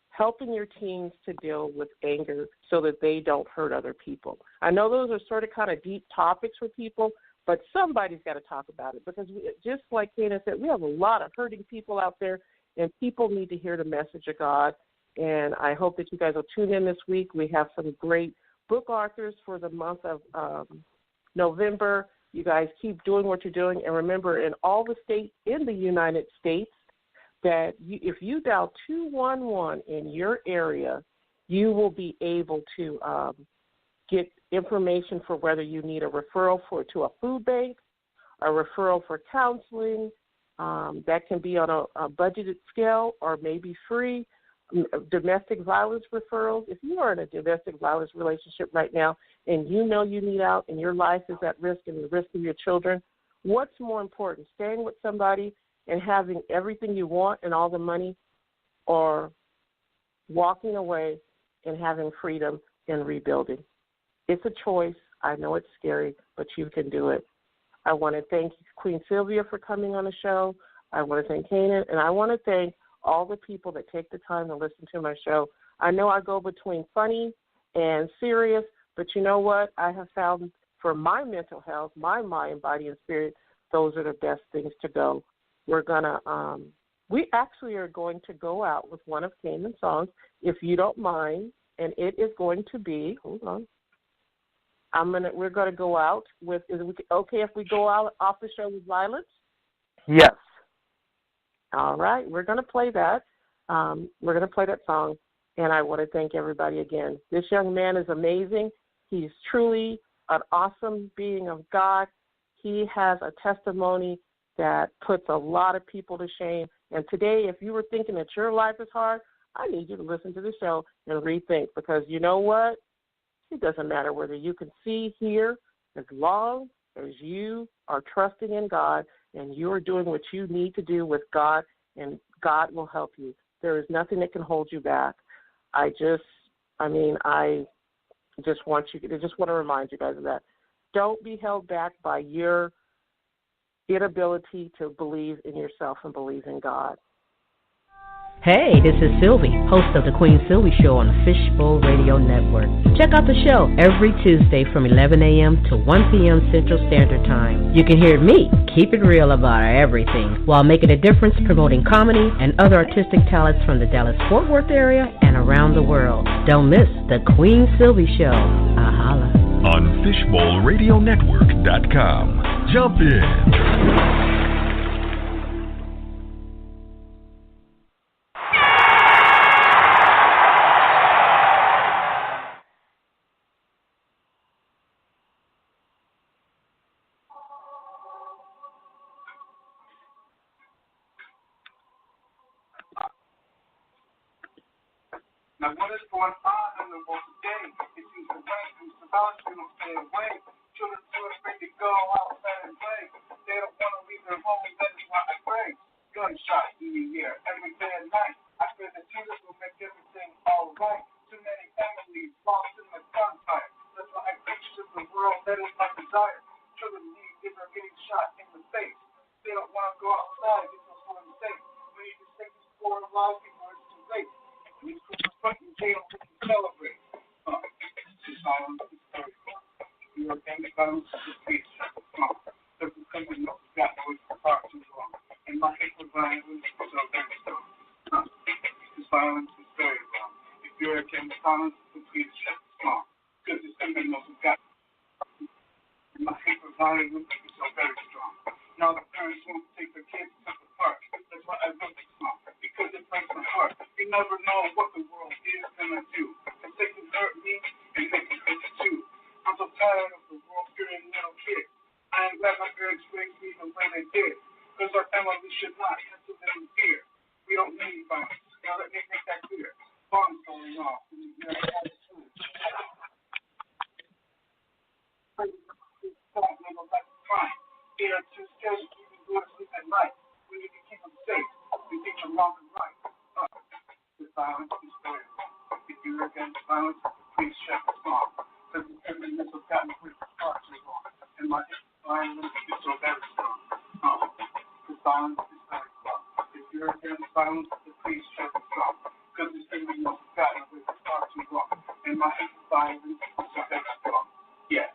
S3: helping your teens to deal with anger so that they don't hurt other people. I know those are sort of kind of deep topics for people, but somebody's got to talk about it because just like Kayne said, we have a lot of hurting people out there, and people need to hear the message of God. And I hope that you guys will tune in this week. We have some great book authors for the month of November. You guys keep doing what you're doing. And remember, in all the states in the United States, that if you dial 211 in your area, you will be able to get information for whether you need a referral to a food bank, a referral for counseling. That can be on a budgeted scale or maybe free. Domestic violence referrals. If you are in a domestic violence relationship right now and you know you need out and your life is at risk and the risk of your children, what's more important, staying with somebody and having everything you want and all the money, or walking away and having freedom and rebuilding? It's a choice. I know it's scary, but you can do it. I want to thank Queen Sylvia for coming on the show. I want to thank Kayne, and I want to thank all the people that take the time to listen to my show. I know I go between funny and serious, but you know what? I have found for my mental health, my mind, body, and spirit, those are the best things to go. We're going to we actually are going to go out with one of Kayne's songs, if you don't mind, and it is going to be, hold on, we're going to go out with, is it okay if we go out off the show with Violence?
S4: Yes.
S3: All right, we're going to play that. We're going to play that song, and I want to thank everybody again. This young man is amazing. He's truly an awesome being of God. He has a testimony that puts a lot of people to shame. And today, if you were thinking that your life is hard, I need you to listen to the show and rethink, because you know what? It doesn't matter whether you can see, hear, as long as you are trusting in God and you are doing what you need to do with God, and God will help you. There is nothing that can hold you back. I just want to remind you guys of that. Don't be held back by your inability to believe in yourself and believe in God.
S6: Hey, this is Sylvie, host of the Queen Sylvie Show on the Fishbowl Radio Network. Check out the show every Tuesday from 11 a.m. to 1 p.m. Central Standard Time. You can hear me keep it real about everything while making a difference promoting comedy and other artistic talents from the Dallas-Fort Worth area and around the world. Don't miss the Queen Sylvie Show. Ahala.
S7: On FishbowlRadioNetwork.com. Jump in.
S1: Now what is going on in the world today? It seems the rain from surveillance, we don't stay away. Children too afraid to go outside and play. They don't want to leave their home, that is why I pray. Gunshots in the air every day and night. I pray that Jesus will make everything all right. Too many families lost in the gunfire. That's why I preach to the world, that is my desire. Children need if they're getting shot in the face. They don't want to go outside, it's so unsafe. We need to take this poor life before it's too late. These people fucking jail to celebrate. This violence is very wrong. You are gang violence is a case. This is something that we've got always far too long. And my hate for violence is so very strong. This violence is very wrong. If you're against violence, then please shut the song. Because it's something that we've got. And my hate for violence is so very strong. Now the parents won't take their kids to the park. That's why I wrote this song. Because it breaks my heart. You never know what the world is gonna do. If they can hurt me, and they can hurt you too. I'm so tired of the world fearing little kids. I ain't glad my parents raised me the way they did. Because our family should not have to live in fear. We don't need violence. Now let me make that clear. Bombs going off. And you're all the time. They are too scared to even go to sleep at night. We need to keep them safe. We teach them wrong and right. The violence is very wrong. If you're against violence, please shut the song. Because the evidence has gotten far too long. And my violence is so very strong. The violence is very wrong. If you're against violence, please shut the song. Because the evidence has gotten far too long. And my violence is so very strong. Yes,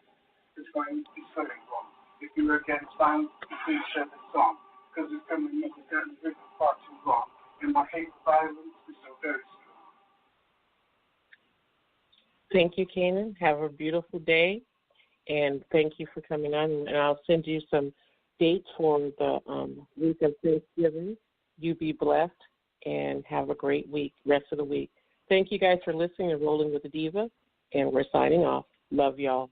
S1: this violence is very wrong. If you're against violence, please share this song. Because it's coming up and gotten written far too long. And my hate for violence is so very strong.
S3: Thank you, Kayne. Have a beautiful day. And thank you for coming on. And I'll send you some dates for the week of Thanksgiving. You be blessed and have a great week, rest of the week. Thank you guys for listening and Rolling with the Diva. And we're signing off. Love y'all.